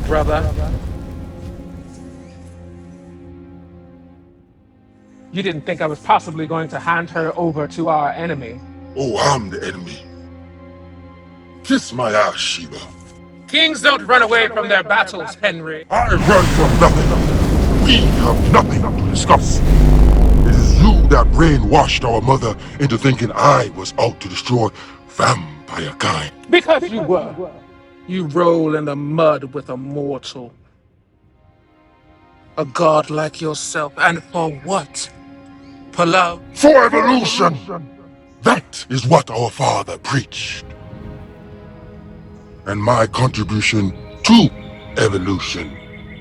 brother. You didn't think I was possibly going to hand her over to our enemy. Oh, I'm the enemy. Kiss my ass, Sheba. Kings don't run away from their battles, Henry. I run from nothing. We have nothing to discuss. It is you that brainwashed our mother into thinking I was out to destroy vampire kind. Because you were. You roll in the mud with a mortal. A god like yourself, and for what? Palau? For evolution! That is what our father preached. And my contribution to evolution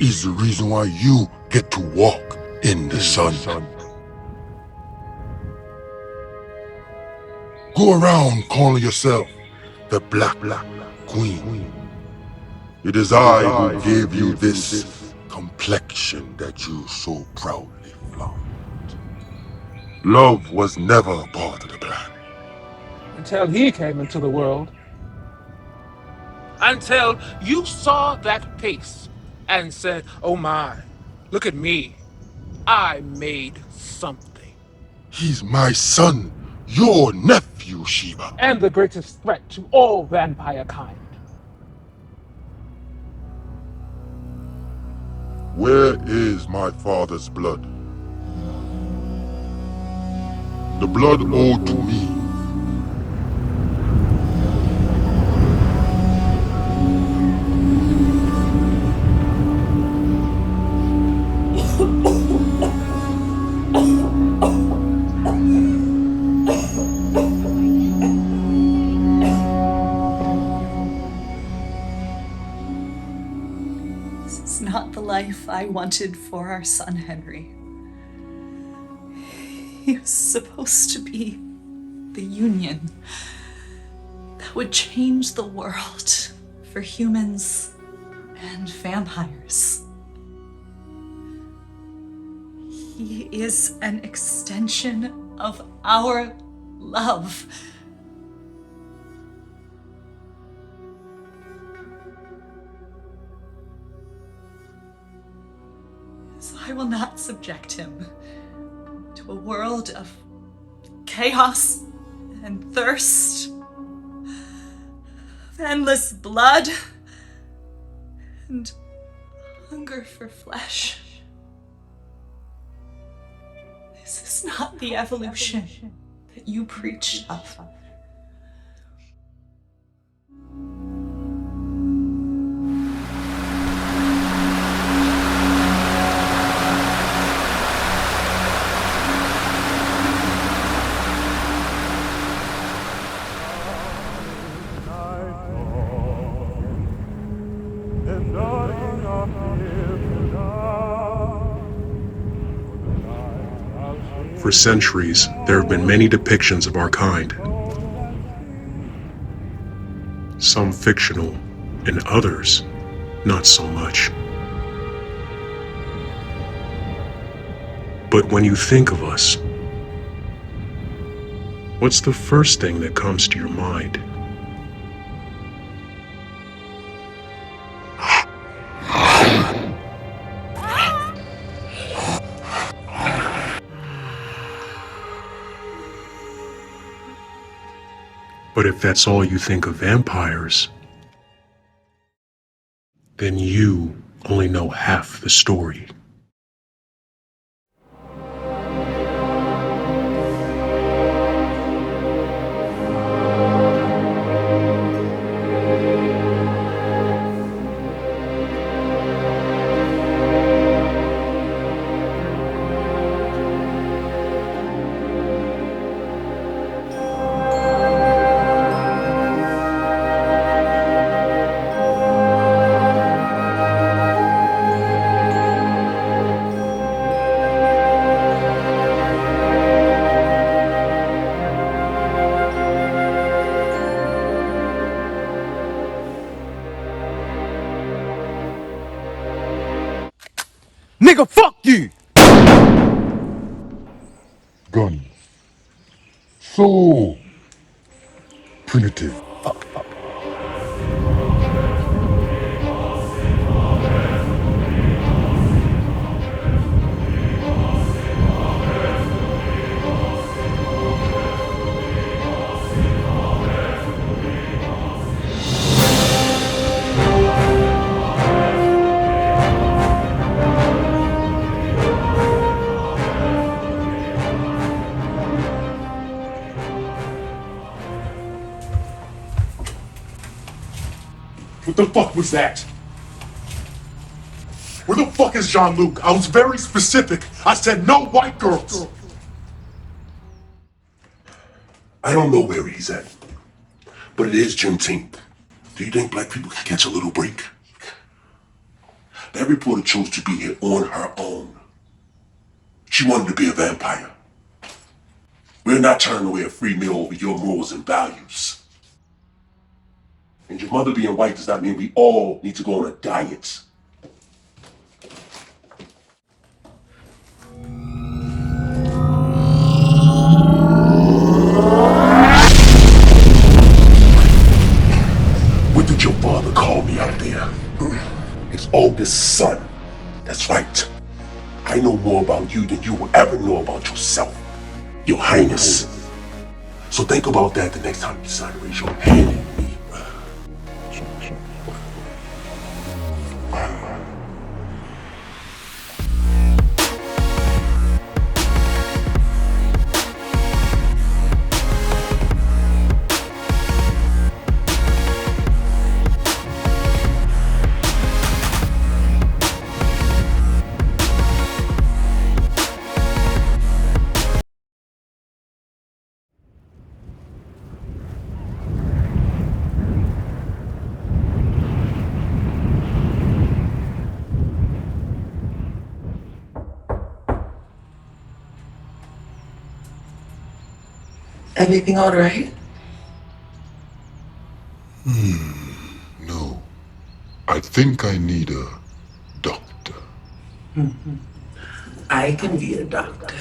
is the reason why you get to walk in the sun. Go around calling yourself the Black Queen. It is I who gave you this complexion that you so proudly flaunt. Love was never a part of the plan. Until he came into the world. Until you saw that face and said, oh my, look at me. I made something. He's my son, your nephew, Sheba. And the greatest threat to all vampire kind. Where is my father's blood? The blood owed to me. This is not the life I wanted for our son, Henry. He was supposed to be the union that would change the world for humans and vampires. He is an extension of our love. So I will not subject him to a world of chaos and thirst, of endless blood, and hunger for flesh. This is not the evolution that you preached of. For centuries, there have been many depictions of our kind. Some fictional, and others not so much. But when you think of us, what's the first thing that comes to your mind? But if that's all you think of vampires, then you only know half the story. Nigga, fuck you! Gun. So primitive. What the fuck was that? Where the fuck is Jean-Luc? I was very specific. I said no white girls. I don't know where he's at, but it is Juneteenth. Do you think black people can catch a little break? That reporter chose to be here on her own. She wanted to be a vampire. We're not turning away a free meal over your morals and values. And your mother being white does not mean we all need to go on a diet. What did your father call me out there? His oldest son. That's right. I know more about you than you will ever know about yourself, Your Highness. So think about that the next time you decide to raise your hand at me. Everything all right? No. I think I need a doctor. I can be a doctor.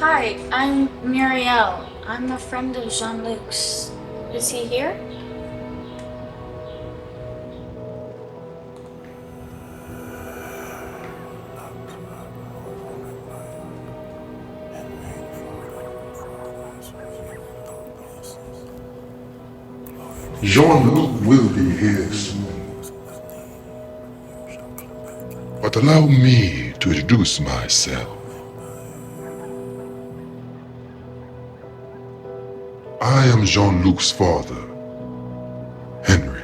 Hi, I'm Muriel. I'm a friend of Jean-Luc's. Is he here? Jean-Luc will be here soon. But allow me to introduce myself. I am Jean-Luc's father, Henry.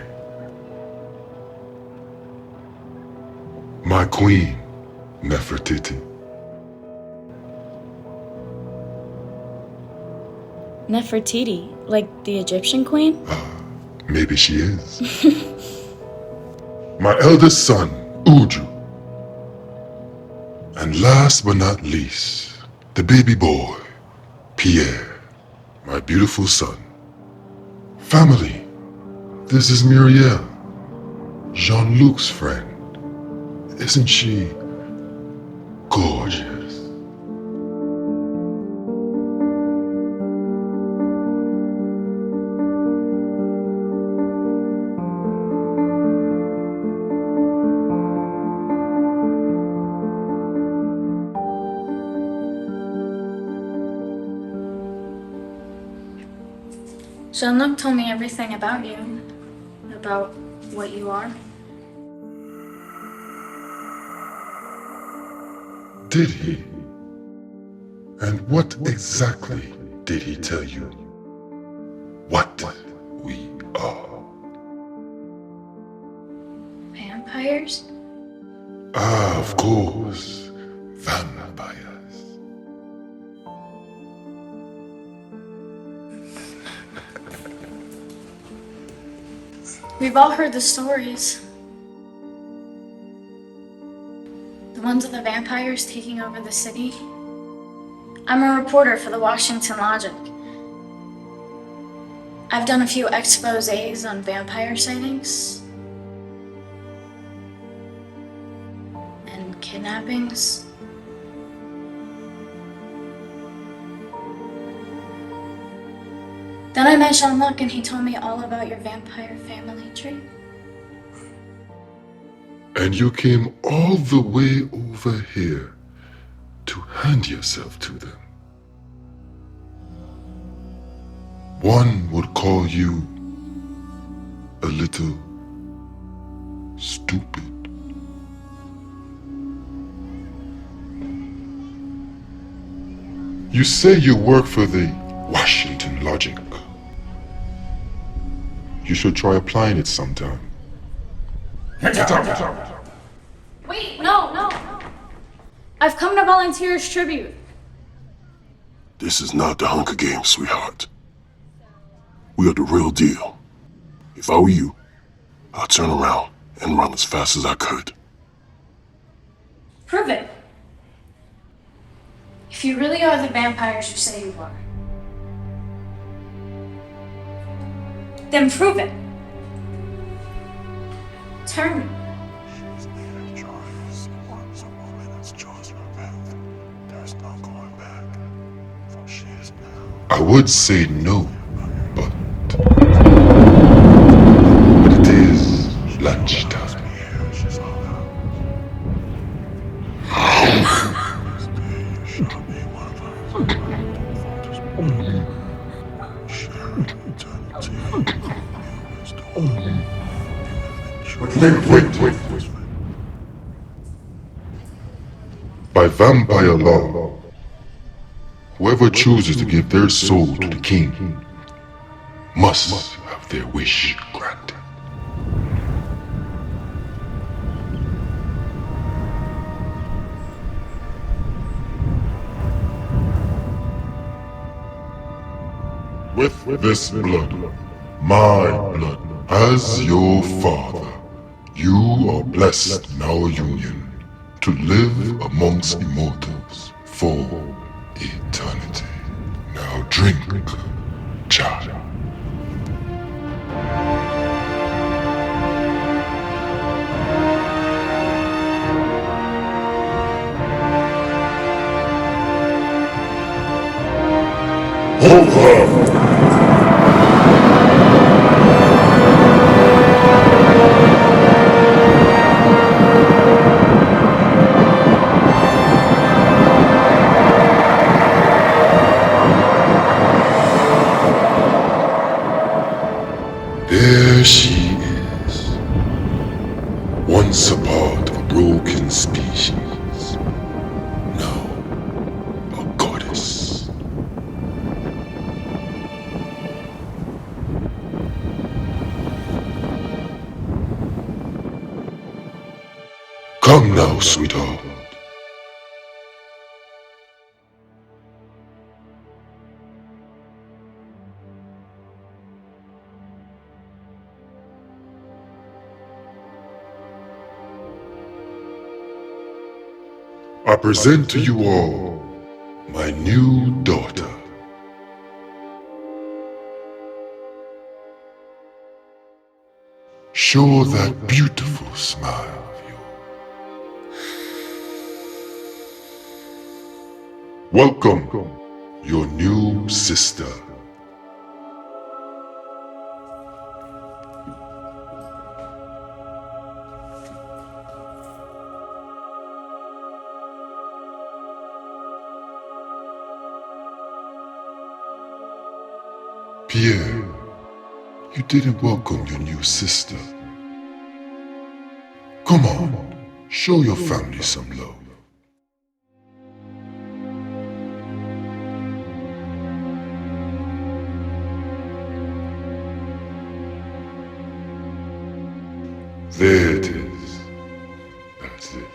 My queen, Nefertiti. Nefertiti, like the Egyptian queen? Maybe she is. My eldest son, Uju. And last but not least, the baby boy, Pierre, my beautiful son. Family, this is Muriel, Jean-Luc's friend. Isn't she gorgeous? Jean-Luc told me everything about you. About what you are. Did he? And what exactly did he tell you? What we are? Vampires? Ah, of course. Vampires. We've all heard the stories. The ones of the vampires taking over the city. I'm a reporter for the Washington Logic. I've done a few exposés on vampire sightings. And kidnappings. Then I met Jean-Luc and he told me all about your vampire family tree. And you came all the way over here to hand yourself to them. One would call you a little stupid. You say you work for the Washington Logic. You should try applying it sometime. Wait, no. I've come to volunteer as tribute. This is not the Hunger Games, sweetheart. We are the real deal. If I were you, I'd turn around and run as fast as I could. Prove it. If you really are the vampires you say you are, then prove it. Turn me. She's made of choice. Once a woman has chosen her path, there's no going back. For she is now. I would say no, but it is lunchtime. She's all out. Shall be one of us. Share eternity. Wait. By vampire law, whoever chooses to give their soul to the king must have their wish granted. With this blood, my blood, as your father, you are blessed in our union to live amongst immortals for eternity. Now drink, child. Over! There she is, once a part of a broken species, now a goddess. Come now, sweetheart. I present to you all my new daughter. Show that beautiful smile of yours. Welcome, your new sister. Pierre, you didn't welcome your new sister. Come on, show your family some love. There it is. That's it.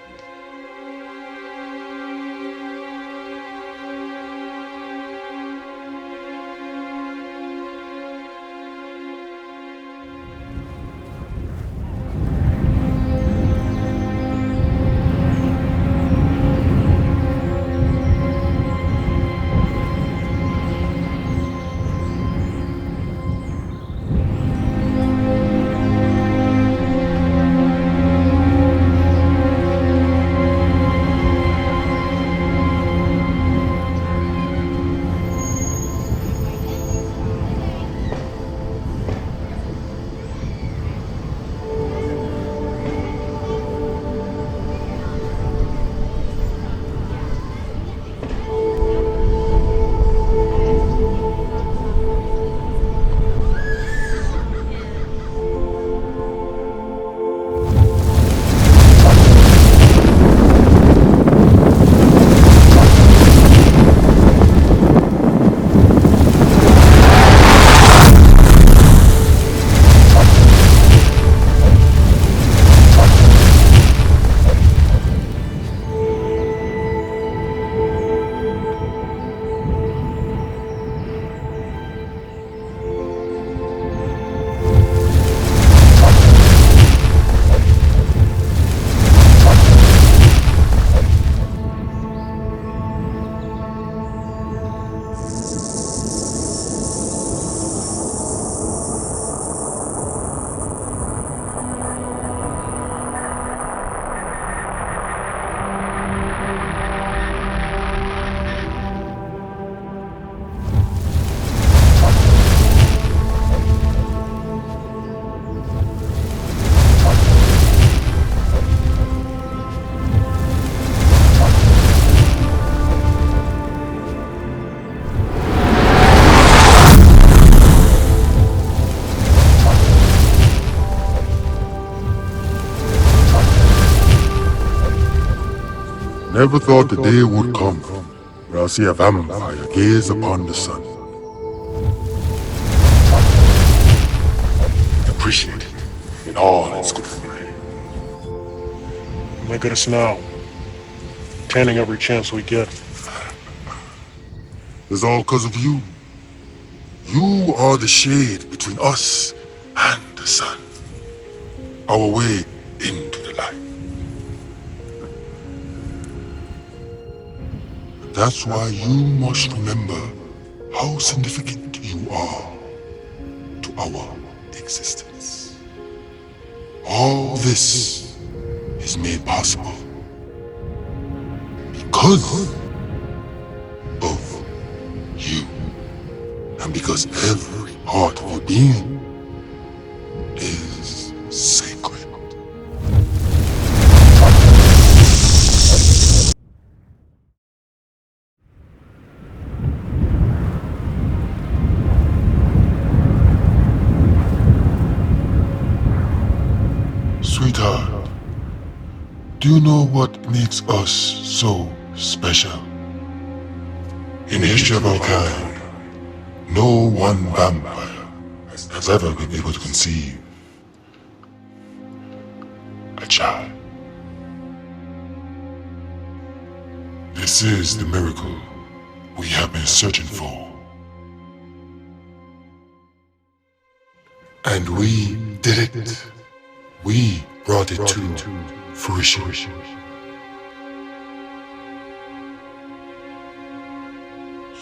Never thought the day would come where I'll see a vampire gaze upon the sun. Appreciate it in all its glory. Look at us now, tanning every chance we get. It's all because of you. You are the shade between us and the sun. Our way into the light. That's why you must remember how significant you are to our existence. All this is made possible because of you. And because every part of your being is sacred. Sweetheart, do you know what makes us so special? In the history of our kind, no one vampire has ever been able to conceive a child. This is the miracle we have been searching for. And we did it. We brought it to fruition.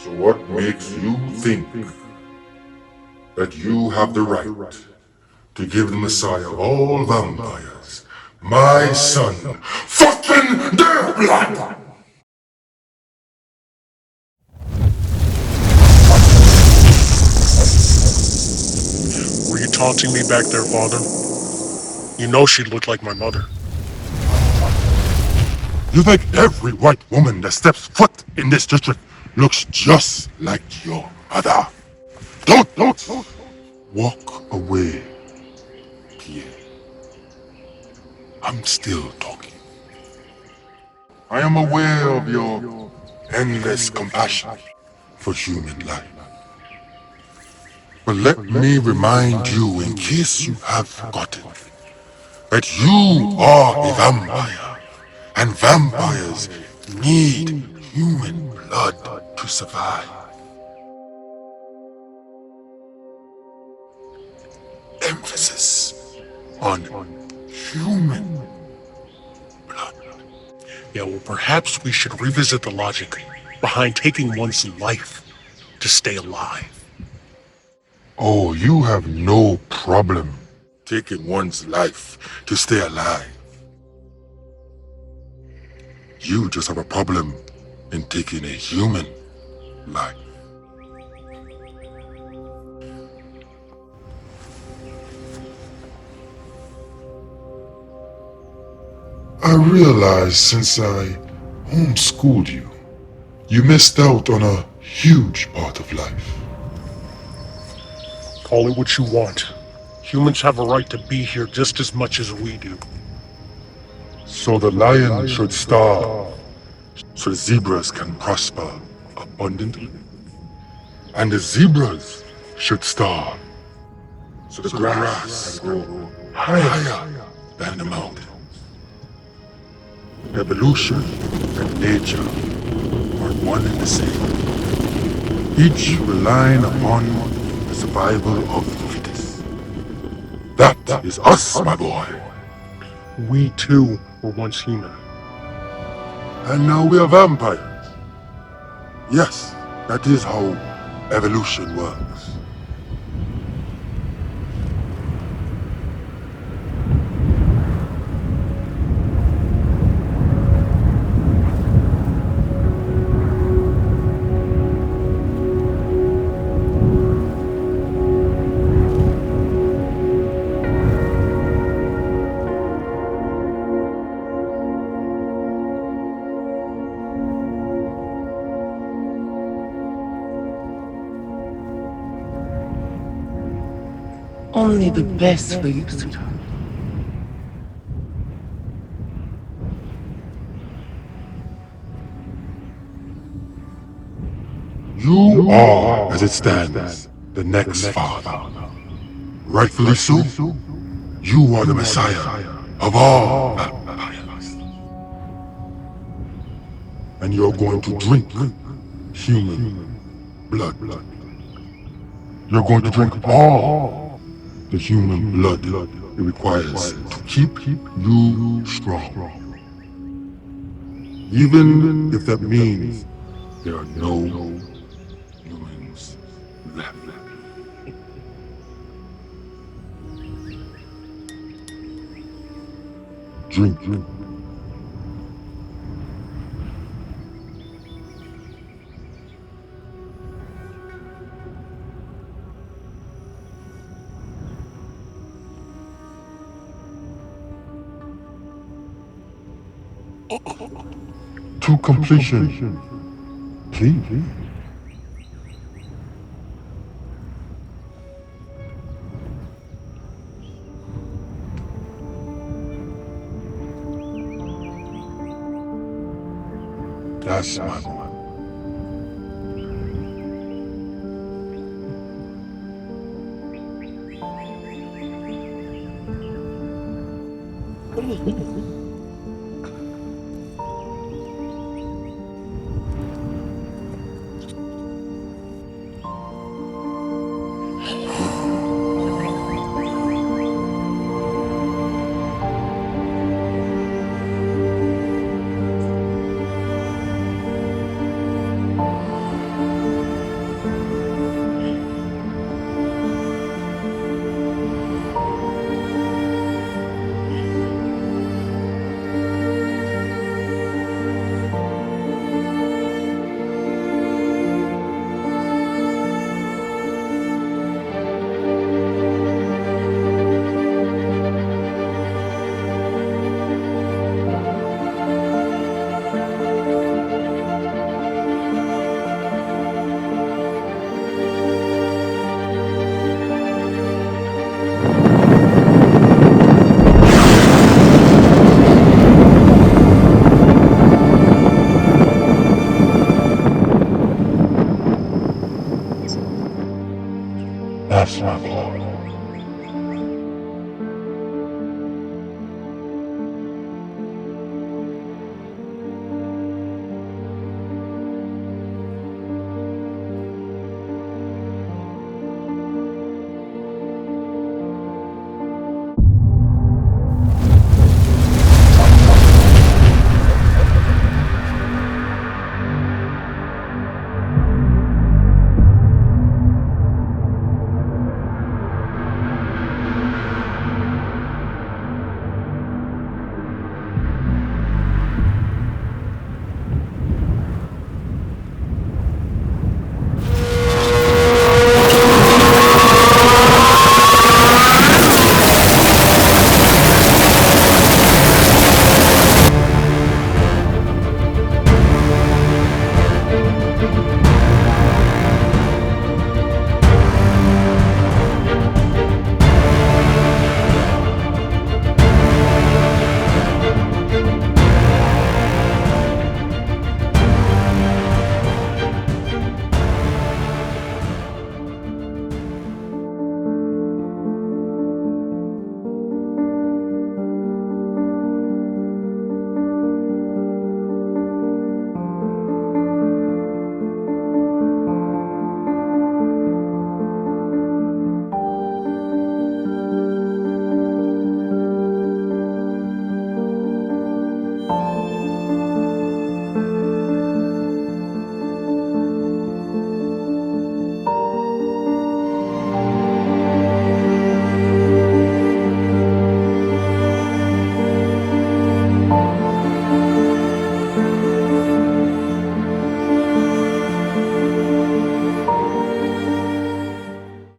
So what makes you think that you have the right to give the Messiah of all vampires, my son, fucking their blood? Were you taunting me back there, Father? You know she looked like my mother. You think every white woman that steps foot in this district looks just like your mother? Don't! Walk away, Pierre. I'm still talking. I am aware of your endless compassion for human life. But let me remind you, in case you have forgotten, that you are a vampire, and vampires need human blood to survive. Emphasis on human blood. Yeah, well, perhaps we should revisit the logic behind taking one's life to stay alive. Oh, you have no problem taking one's life to stay alive. You just have a problem in taking a human life. I realize since I homeschooled you, you missed out on a huge part of life. Call it what you want. Humans have a right to be here just as much as we do. So the lion should starve, so the zebras can prosper abundantly. And the zebras should starve, so the grass can grow higher than the mountains. Evolution and nature are one and the same, each relying upon the survival of the fittest. That is us, my boy. We too were once human. And now we are vampires. Yes, that is how evolution works. Only the best for you, sweetheart. You are, as it stands, the next father. Rightfully so. You are the Messiah of all vampires. And you're going to drink human blood. You're going to drink all the human blood it requires to keep you strong. Even if that means there are no humans left. Drink. To completion. Please. That's my one. That's my